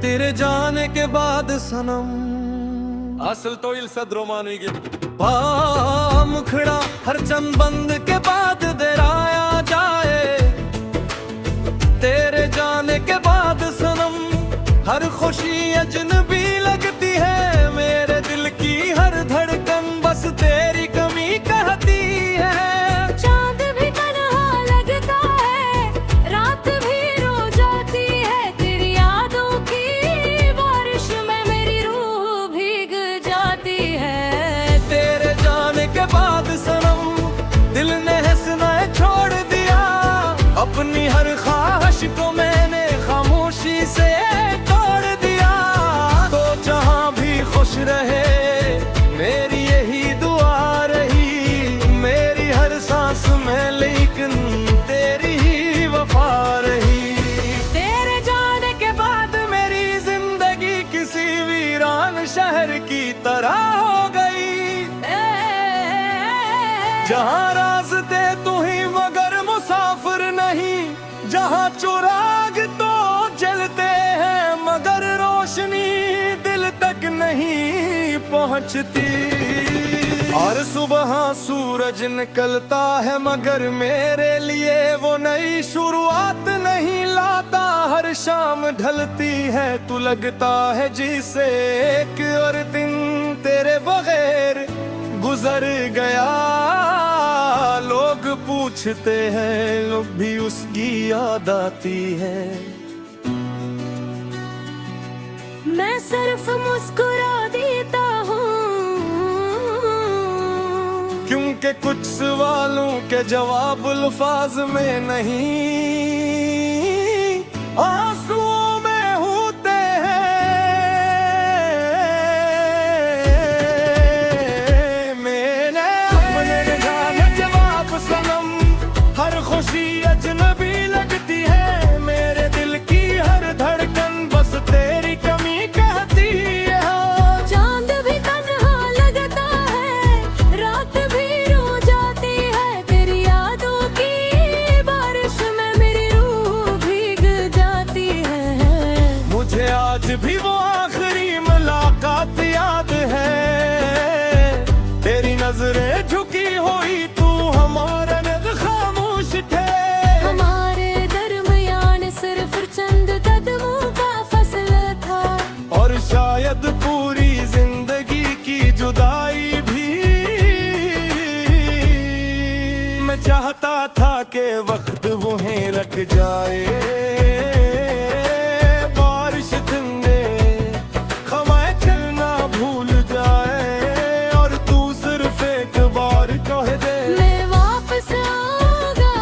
तेरे जाने के बाद सनम Asıl toil sadromanı gibi मुखड़ा हर चंद बंद के बाद दराया जाए। तेरे जाने के बाद सनम हर खुशी अजनबी लगती है। मेरे दिल की हर धड़कन बस तेरी कमी कहती है। चांद भी तन्हा लगता है, रात भी रो जाती है। तेरी यादों की बारिश में मेरी रूह भीग जाती है। तेरे जाने के बाद सनम दिल ने हंसना छोड़ दिया। अपनी हर ख्वाहिश को मैंने खामोशी से तोड़ दिया। तो जहां भी खुश रहे मेरी यही दुआ रही। मेरी हर सांस में लेकिन तेरी ही वफा रही। तेरे जाने के बाद मेरी जिंदगी किसी वीरान शहर की तरह हो गई। जहाँ रास्ते तू ही मगर मुसाफिर नहीं। जहाँ चुराग तो जलते हैं मगर रोशनी दिल तक नहीं पहुँचती। और सुबह सूरज निकलता है मगर मेरे लिए वो नई शुरुआत नहीं लाता। हर शाम ढलती है तू लगता है जिसे एक और दिन तेरे बगैर गुजर गया। लोग पूछते हैं अब भी उसकी याद आती है। मैं सिर्फ मुस्कुरा देता हूँ, क्योंकि कुछ सवालों के जवाब अल्फाज में नहीं आंसुओं में होते हैं। मैंने अपने जाने जवाब सनम हर खुशी अजनबी लगती है। मेरे दिल की हर धड़कन बस तेरी कमी कहती है। चांद भी तन्हा लगता है, रात भी रो जाती है। तेरी यादों की बारिश में मेरी रूह भीग जाती है। मुझे आज भी वो आखिरी मुलाकात याद है। तेरी नजरें झुकी हुई तू हमारा नद खामोश थे। हमारे दरमियान सिर्फ चंद कदमों का फासला था। और शायद पूरी जिंदगी की जुदाई भी। मैं चाहता था कि वक्त वहीं रख जाए। बारिश ठंडे खमाए चलना भूल जाए। और तू सिर्फ एक बार कह दे मैं वापस आऊंगा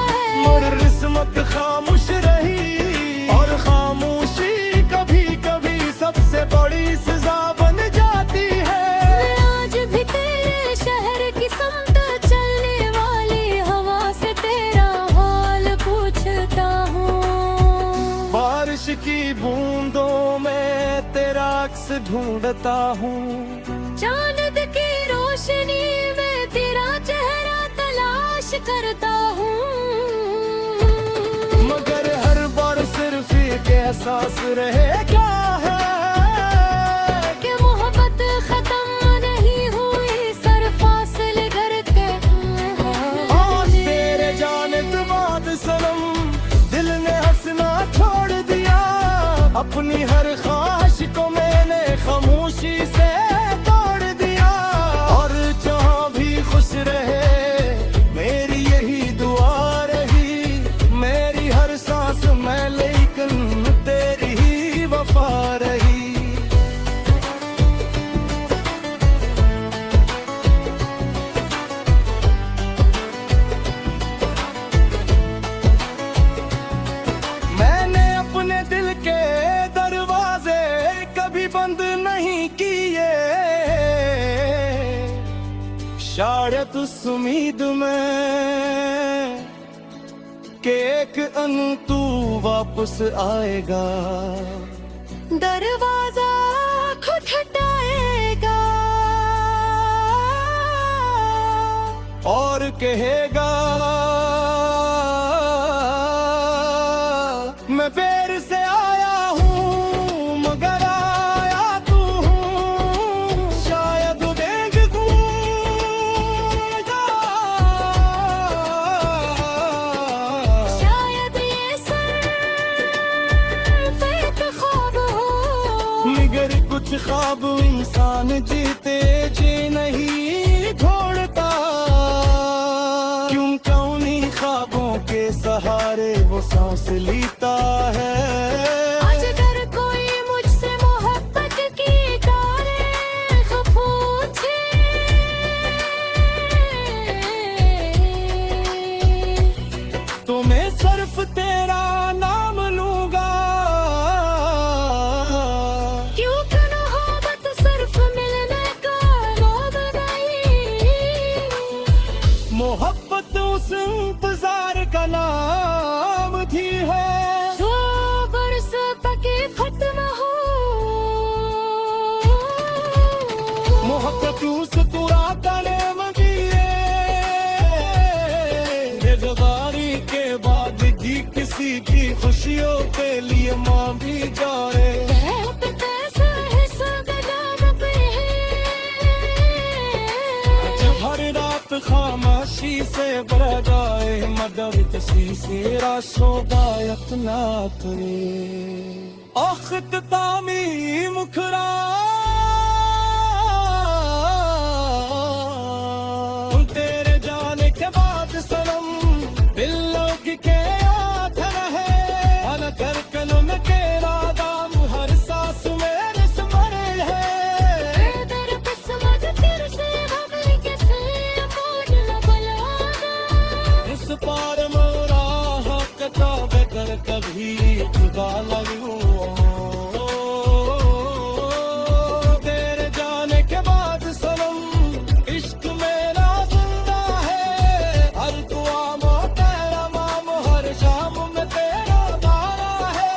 है। और किस्मत खामोश रही। और खामोशी कभी कभी सबसे बड़ी सजा बन जाती है। मैं आज भी तेरे शहर की समत चलने वाली हवा से तेरा हाल पूछता हूँ। बारिश की बूंदों में तेरा अक्स ढूंढता हूँ। चांद की रोशनी में तेरा चेहरा तलाश करता हूँ। मगर हर बार सिर्फ एक एहसास रहे क्या है कि मोहब्बत खत्म नहीं हुई, सर फासले करके। आज तेरे जाने के बाद सनम दिल ने हंसना छोड़ दिया। अपनी हर ख्वाहिश को मैंने खामोशी से तोड़ दिया। और जहाँ भी खुश रहे मेरी यही दुआ रही। मेरी हर सांस में लेकिन तेरी ही वफा रही। मैंने अपने दिल के दरवाजे कभी बंद नहीं किए। शायद उस उम्मीद में कि एक अन तू वापस आएगा। दरवाजा खुद हटाएगा और कहेगा मैं बेर से आया हूँ कुछ ख्वाब इंसान जीते जी नहीं छोड़ता, क्यों उन्हीं ख्वाबों के सहारे वो सांस लेता है। आज अगर कोई मुझसे मोहब्बत की तारीख पूछे, तो मैं सिर्फ तेरा नाम लूंगा, क्योंकि मोहब्बत सिर्फ मिलने का नाम नहीं, मोहब्बत उस इंतजार का नाम थी है। जो बरस तक खत्म हो, मोहब्बत उस तुरा का नाम भी है। बेज़बारी के बाद जी किसी की खुशियों के लिए माँ भी जा रे। जब हर रात खामोशी से भर जाए मदर किसी से राशोगायत ना करे। औखत तामी मुखरा तेरे जाने के बाद सनम दिल लोग के याद रहे। अन कर कलम तेरा दाम हर सांस मेरे स्मरे है। इस पार मोरा किताब कर कभी खुदा लगू। तेरे जाने के बाद सनम इश्क मेरा जिंदा है। हर दुआ में तेरा नाम हर शाम में तेरा नारा है।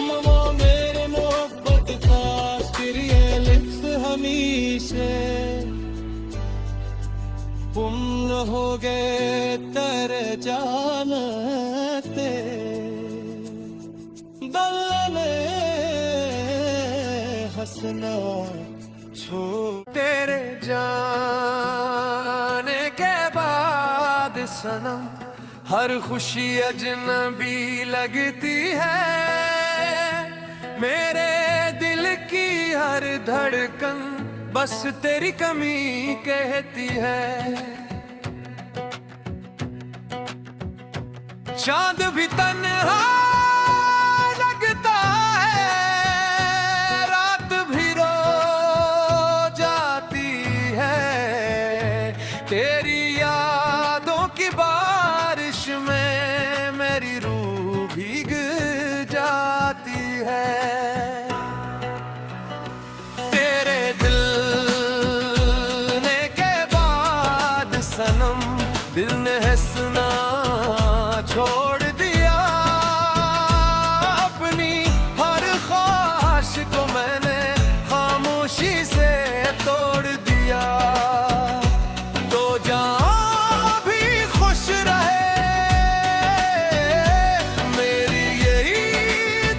ममा मेरे मोहब्बत का तेरी लिप्स हमेशा तुम रहोगे तेरे जानते दलने हंसना छो। तेरे जाने के बाद सनम हर खुशी अजनबी लगती है। मेरे दिल की हर धड़कन बस तेरी कमी कहती है। चांद भी तन्हा लगता है, रात भी रो जाती है। तेरी यादों की बारिश में मेरी रूह भीग जाती है। तेरे दिल ने के बाद सनम दिल ने हंसना छोड़ दिया। अपनी हर ख्वाहिश को मैंने खामोशी से तोड़ दिया। तो जहाँ भी खुश रहे मेरी यही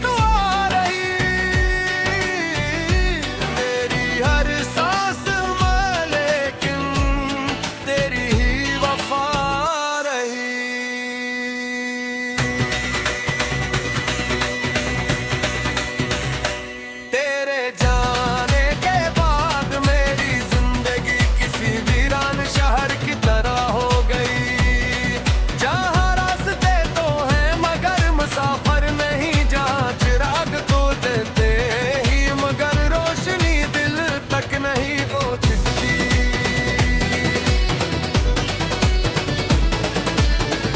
दुआ रही। मेरी हर सांस में लेकिन तेरी ही वफा रही। तेरे जाने के बाद मेरी जिंदगी किसी वीरान शहर की तरह हो गई। जहाँ रास्ते तो हैं मगर मुसाफिर नहीं, जहाँ चिराग तो देते ही मगर रोशनी दिल तक नहीं पहुँचती।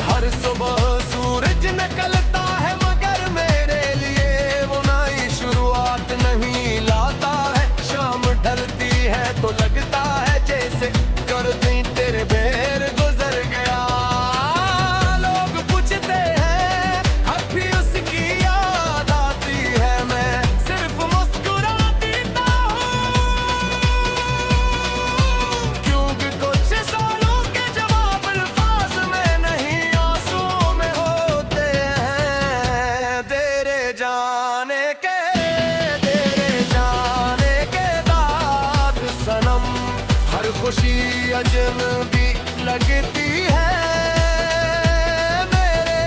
हर सुबह सूरज निकलता है मगर मेरे लिए वो नई शुरुआत नहीं लाता है। शाम ढलती है तो लगता है जैसे कर दी तेरे बेर गुजर गया। लोग पूछते हैं अब भी उसकी याद आती है, मैं सिर्फ मुस्कुरा देता हूँ। क्योंकि कुछ सालों के जवाब अल्फाज में नहीं आंसुओं में होते हैं। तेरे जाने के बाद सनम हर खुशी अजनबी लगती है। मेरे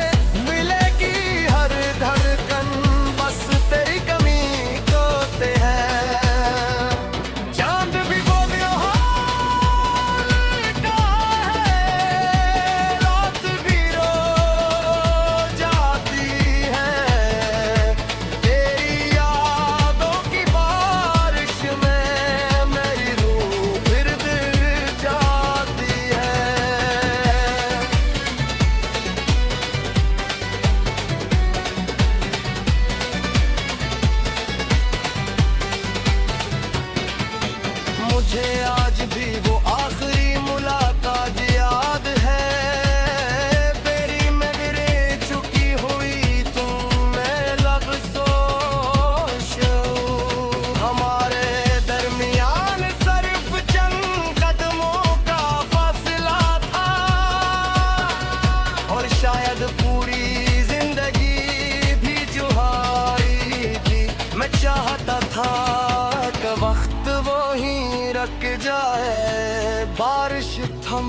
थिरक जाए, बारिश थम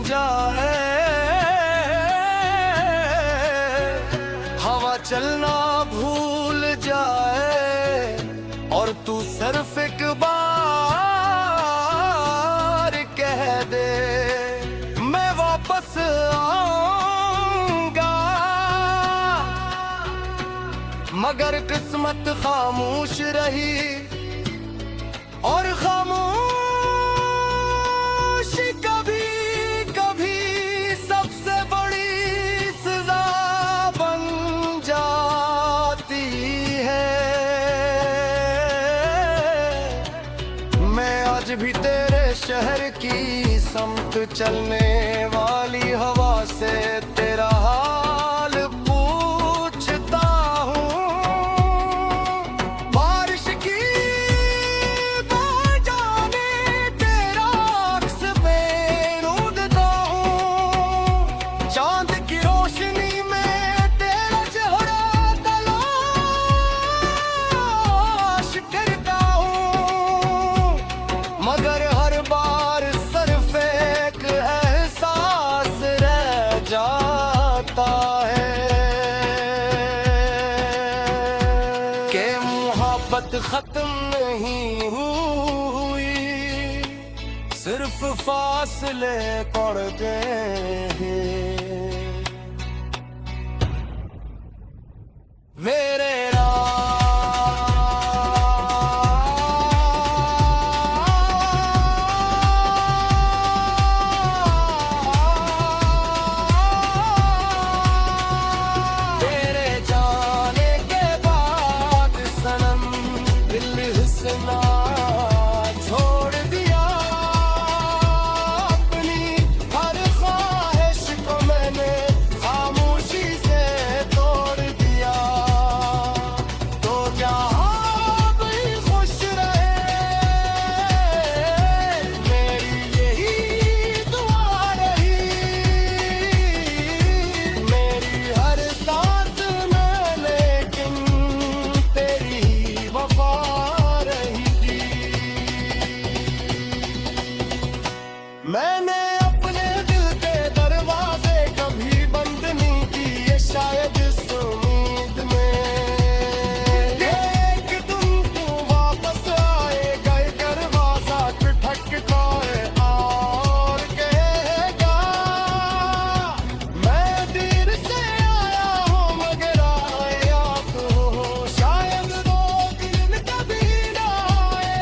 जाए, हवा चलना भूल जाए और तू सिर्फ एक बार कह दे मैं वापस आऊंगा। मगर किस्मत खामोश रही और खामोशी कभी कभी सबसे बड़ी सजा बन जाती है। मैं आज भी तेरे शहर की समत चलने वाली हवा से तेरा हाल पूछता हूँ। बारिश की बजाने तेरा अक्स बेनूदता हूँ। चांद की रोशनी में तेरा चेहरा तलाश करता हूँ। मगर हर बार सिर्फ एक एहसास रह जाता है कि मोहब्बत खत्म नहीं हुई, सिर्फ फासले पड़ गए हैं। मेरे तेरे जाने के बाद सनम दिल हंसना छोड़ दिया। अपनी हर ख्वाहिश को मैंने खामोशी से तोड़ दिया। तो जहाँ भी खुश रहे मेरी यही दुआ रही। मेरी हर सांस में लेकिन तेरी वफा रही थी। मैंने अपने दिल के दरवाजे कभी बंद नहीं किए, शायद इस उम्मीद में एक दिन तू वापस आएगा। ये दरवाजा खटखटाए और कहेगा मैं देर से आया हूँ मगर आया तो हो। शायद 2 दिन कभी ना आए,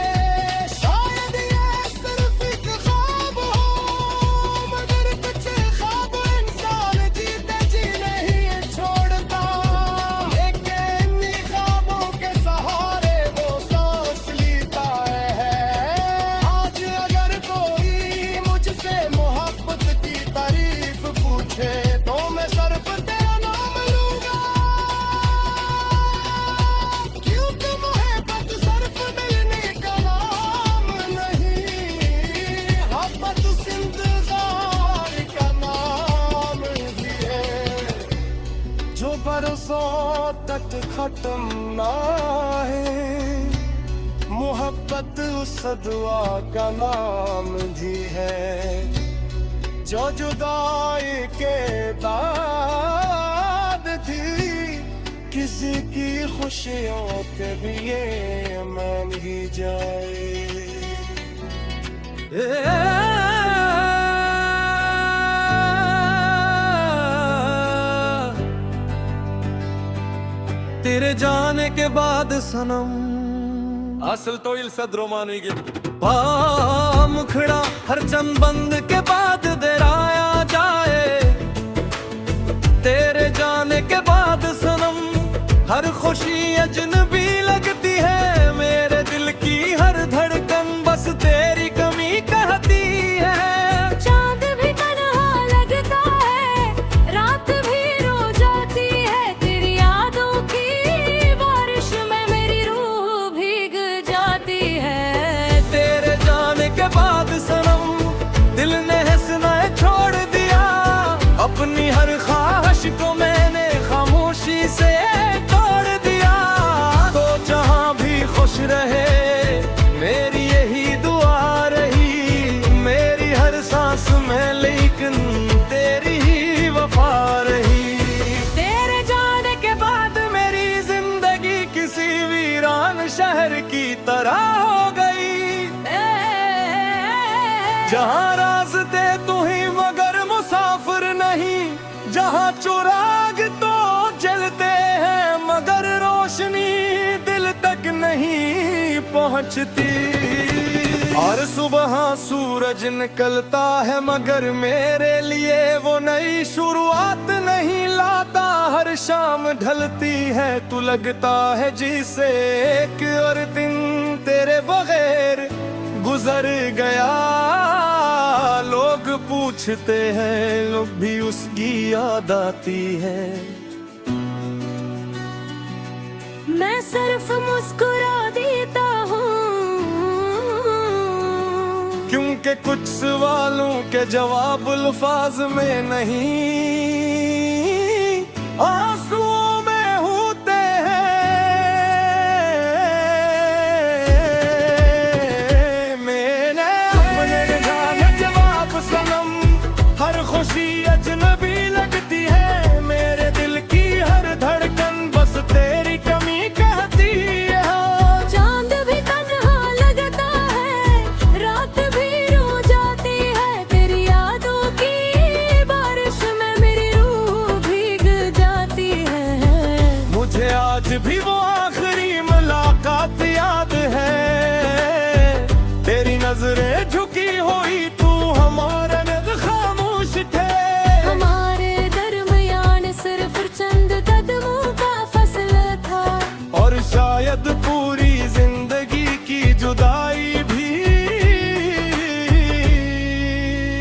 शायद ये सिर्फ एक ख्वाब हो। मगर कुछ ख्वाब इंसान जीते जी नहीं छोड़ता। लेकिन इन्हीं ख्वाबों के सहारे वो सांस लेता है। आज अगर कोई मुझसे मोहब्बत की तारीफ पूछे तो मैं सिर्फ तेरा नाम लूंगा। क्योंकि मोहब्बत सिर्फ मिलने का नाम नहीं, मोहब्बत उस इंतजार का नाम भी है जो बरसों तक खत्म ना है। मोहब्बत उस दुआ का नाम भी है जो जुदाई के बाद थी किसी की खुशियों के लिए मान ही जाए। तेरे जाने के बाद सनम Asıl to il sadromanu gibi. मुखड़ा हर चंद बंद के बाद दराया जाए। तेरे जाने के बाद सनम हर खुशी अजनबी लगती है। मेरे दिल की हर धड़कन बस तेरी कमी कहती है। चांद भी तन्हा लगता है, रात भी रो जाती है। तेरी यादों की बारिश में मेरी रूह भीग जाती है। तेरे जाने के बाद सनम दिल ने हंसना छोड़ तेरी ही वफा रही। तेरे जाने के बाद मेरी जिंदगी किसी वीरान शहर की तरह हो गई। जहाँ रास्ते तू ही मगर मुसाफिर नहीं, जहाँ चुराग तो जलते हैं मगर रोशनी दिल तक नहीं पहुँचती। और सुबह सूरज निकलता है मगर मेरे लिए वो नई शुरुआत नहीं लाता। हर शाम ढलती है तू लगता है जिसे एक और दिन तेरे बगैर गुजर गया। लोग पूछते हैं अब भी उसकी याद आती है। मैं सिर्फ मुस्कुरा देता हूँ, क्योंकि कुछ सवालों के जवाब अल्फाज में नहीं आंसुओं में होते हैं। मैंने अपने जाने जवाब सनम, हर खुशी अजनबी लगती है। मेरे दिल की हर धड़कन बस तेरी कमी कहती है। चांद भी तन्हा लगता है, रात भी रो जाती है। तेरी यादों की बारिश में मेरी रूह भीग जाती है। मुझे आज भी वो आखिरी मुलाकात याद है। तेरी नजरें झुकी हुई तू हमारा नद खामोश थे। हमारे दरमियान सिर्फ चंद कदमों का फासला था। और शायद पूरी जिंदगी की जुदाई भी।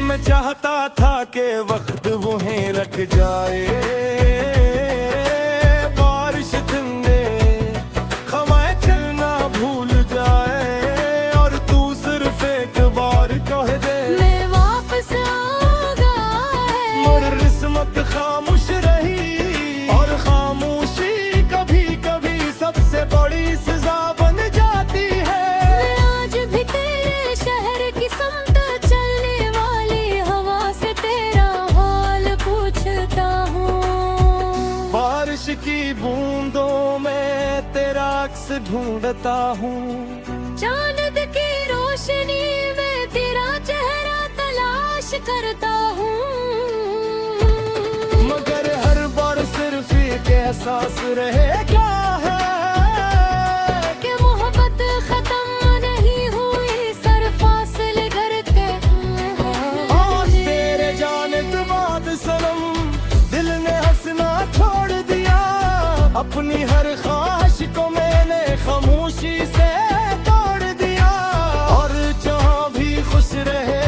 मैं चाहता था कि वक्त वहीं रख जाए, बारिश ठंडे खमाए चलना भूल जाए। और तू सिर्फ एक बार कह दे मैं वापस आऊंगा है। और किस्मत खामोश रही। और खामोशी कभी कभी सबसे बड़ी सजा बन जाती है। मैं आज भी तेरे शहर की समत चलने वाली हवा से तेरा हाल पूछता हूँ। बारिश की बूंदों में तेरा अक्स ढूंढता हूँ। चांद की रोशनी में तेरा चेहरा तलाश करता हूँ। मगर हर बार सिर्फ एक एहसास रहे क्या है कि मोहब्बत खत्म नहीं हुई, सर फासले करके। आज तेरे जाने के बाद सनम दिल ने हंसना छोड़ दिया। अपनी हर ख्वाहिश को मैंने खामोशी से तोड़ दिया। और जहाँ भी खुश रहे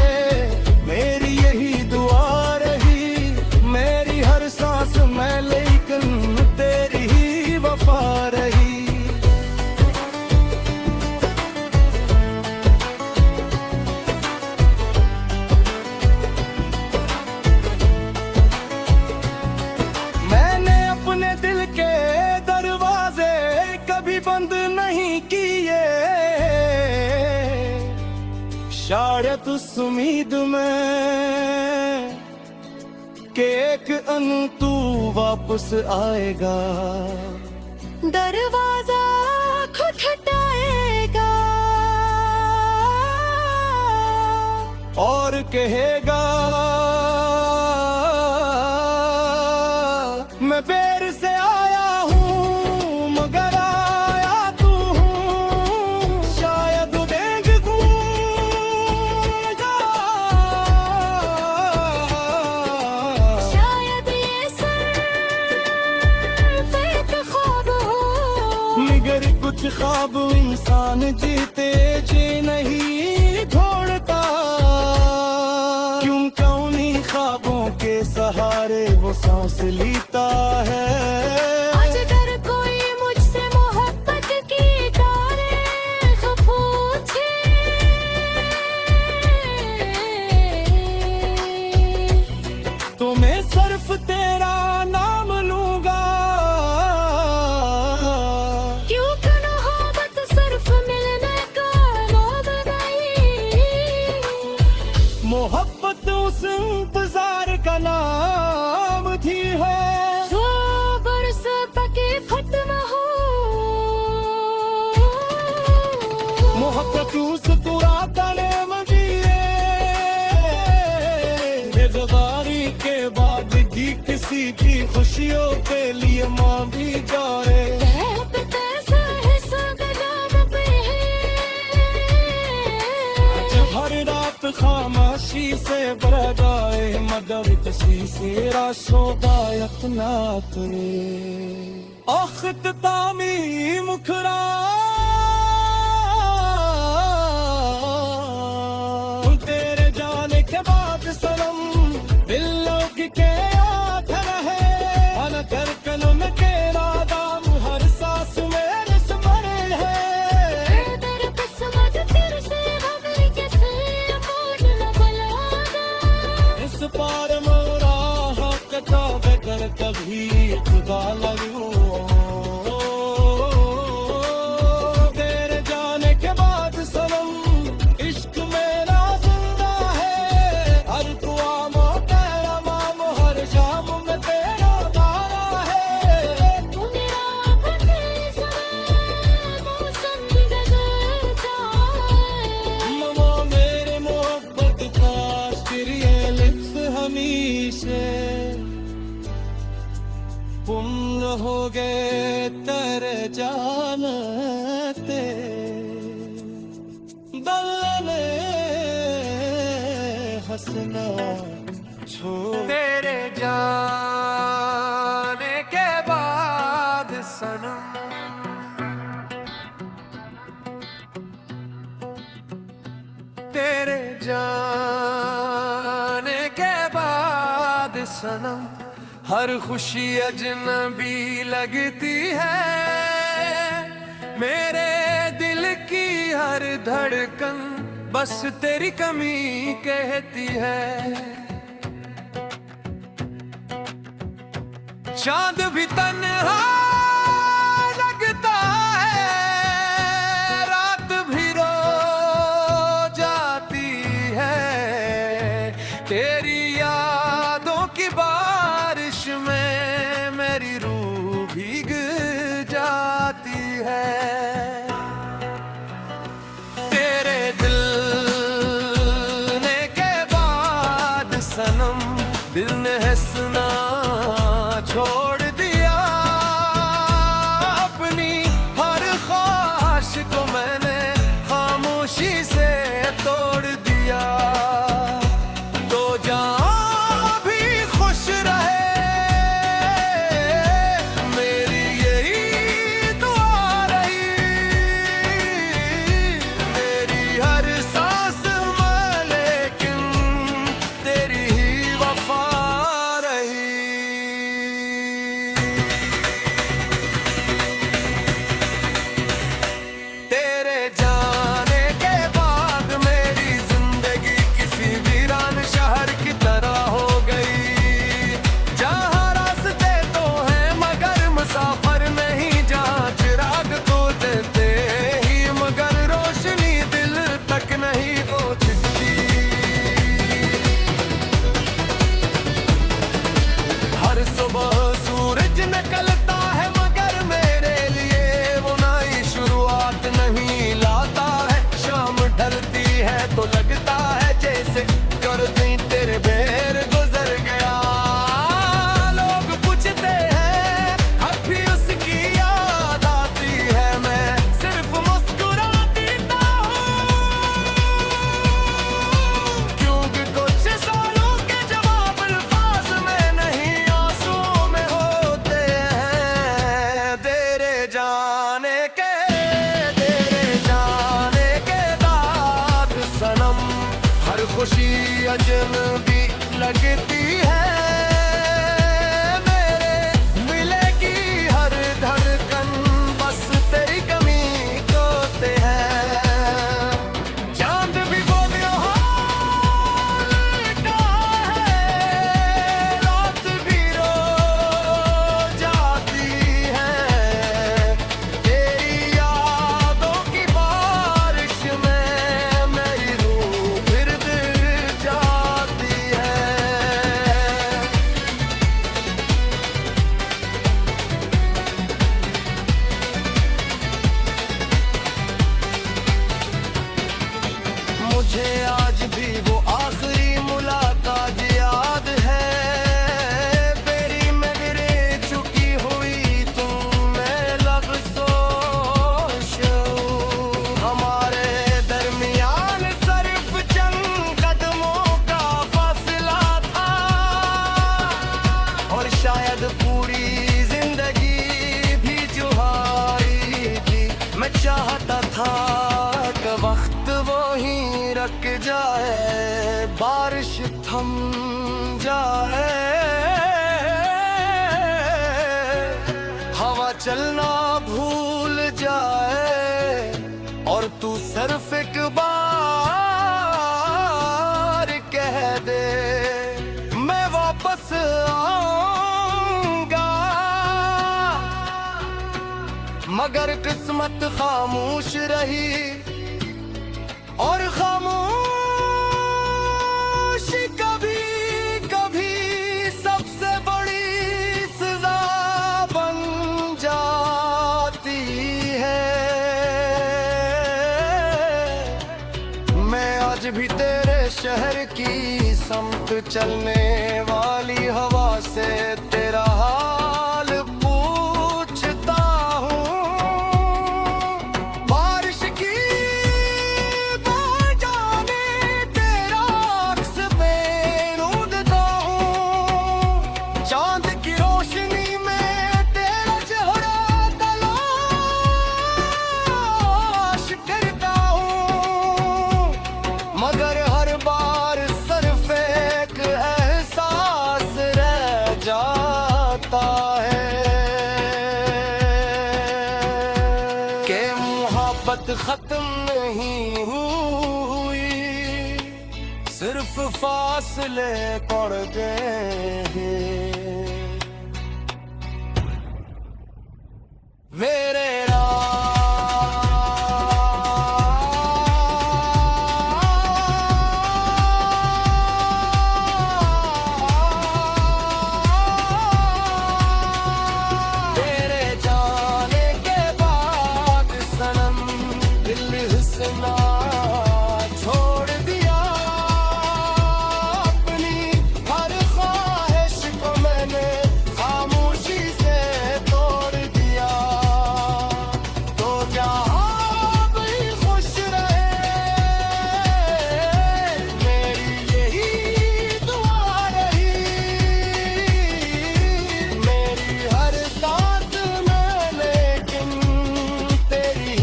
मेरी यही दुआ रही। मेरी हर सांस में लेकिन तेरी ही वफा रही। मैंने अपने दिल के दरवाजे कभी बंद नहीं किए। शायद उस उम्मीद में कि एक अन तू वापस आएगा। दरवाजा खटखटाएगा और कहेगा मैं बेर से आया हूँ मगर आया तू हूँ। शायद देख गूंगा, शायद ये सिर्फ एक ख्वाब हो। मगर कुछ ख्वाब इंसान जीते जी नहीं छोड़ता। क्यों उन्हीं ख्वाबों के सहारे वो सांस लेता है। आज अगर कोई मुझसे मोहब्बत की तारीख पूछे तो मैं सिर्फ तेरा नाम लूंगा। क्योंकि मोहब्बत सिर्फ मिलने का नाम नहीं। मोहब्बत उस इंतजार का नाम थी है। जो बरस तक खत्म हो मोहब्बत उस तुरा तले मजिए, बेज़बारी के बाद भी किसी की खुशियों के लिए माँ भी जाए। हर रात खामोशी से बरदाए मगर किसी से राशोदायत ना करे। औखत तामी मुखरा तेरे जाने के बाद सनम दिल लोग के याद रहे। अन कर कलम के नादाम हर सांस मेरे स्मरे है। इस पार मोरा हक का बेकर कभी खुदा लगो। तेरे जाने के बाद सनम इश्क मेरा जिंदा है। हर दुआ मो तेरा माम हर शाम में तेरा गाना है। ममा मेरे मोहब्बत का तेरे लिप्स हमेशा तुम रहोगे तेरे जानते दलने हंसना छोड़। तेरे जाने के बाद सनम तेरे जाने के बाद सनम हर खुशी अजनबी लगती है। मेरे दिल की हर धड़कन बस तेरी कमी कहती है। चांद भी तन्हा लगता है, रात भी रो जाती है। तेरी यादों की बारिश में मेरी रूह भीग जाती है। तेरे दिल ने के बाद सनम दिल ने हंसना छोड़ दिया। अपनी हर ख्वाहिश को मैंने खामोशी से तोड़ दिया। तो जान भी खुश रहे मेरी यही दुआ रही। मेरी हर सांस में लेकिन तेरी ही वफा रही। का वक्त वो ही रख जाए, बारिश थम जाए, हवा चलना भूल जाए और तू सिर्फ एक बार कह दे मैं वापस आऊंगा। मगर किस्मत खामोश रही और खामोशी कभी कभी सबसे बड़ी सजा बन जाती है। मैं आज भी तेरे शहर की समत चलने वाली हवा से तेरा हाल पूछता हूँ। बारिश की बरसाने तेरा अक्स पे ढूंढता हूँ। चांद की रोशनी में तेरा चेहरा तलाश करता हूँ। मगर हर बार सिर्फ एक एहसास रह जाता है कि मोहब्बत खत्म नहीं हुई, सिर्फ फासले पड़ गए हैं। मेरे तेरे जाने के बाद सनम दिल हंसना छोड़ दिया। अपनी हर ख्वाहिश को मैंने खामोशी से तोड़ दिया। तो जहाँ भी खुश रहे मेरी यही दुआ रही। मेरी हर सांस में लेकिन तेरी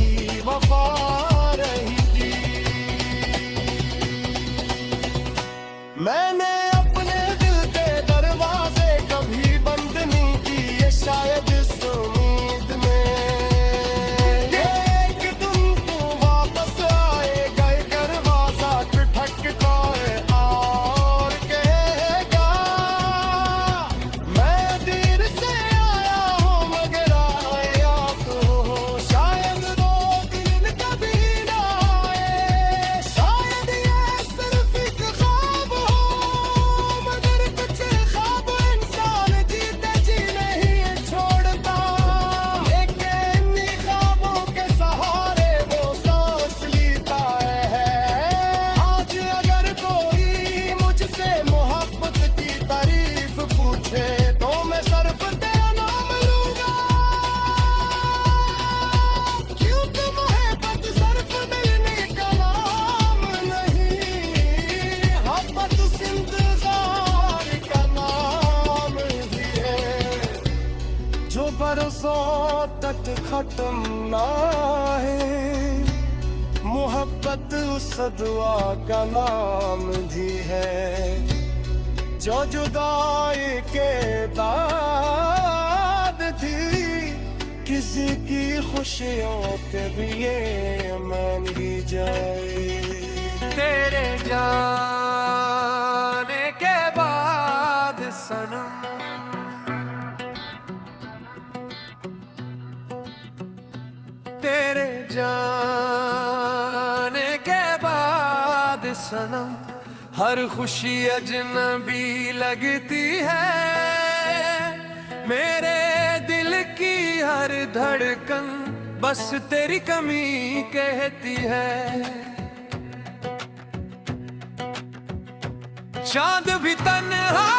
वफा रहेगी। मैंने अपने दिल के दरवाजे कभी बंद नहीं किए, शायद इस उम्मीद में कि एक दिन तू वापस आएगा। ये दरवाजा खटखटाए और कहेगा मैं देर से आया हूँ मगर आया तो हूँ। शायद दो दिन कभी ना आए, शायद ये सिर्फ एक ख्वाब हो। मगर कुछ ख्वाब इंसान जीते जी नहीं छोड़ता। लेकिन इन्हीं ख्वाबों के सहारे वो सांस लेता है। आज अगर कोई मुझसे मोहब्बत की तारीफ पूछे तो मैं सिर्फ तेरा नाम लूंगा। क्योंकि मोहब्बत सिर्फ मिलने का नाम नहीं, मोहब्बत उस इंतजार का नाम भी है जो बरसों तक खत्म ना है। मोहब्बत उस दुआ का नाम भी है जो जुदाई के बाद थी। किसी की खुशियों के भी ये मान ही जाए। तेरे जाने के बाद सनम तेरे जाने के बाद सनम हर खुशी अजनबी लगती है। मेरे दिल की हर धड़कन बस तेरी कमी कहती है। चांद भी तन्हा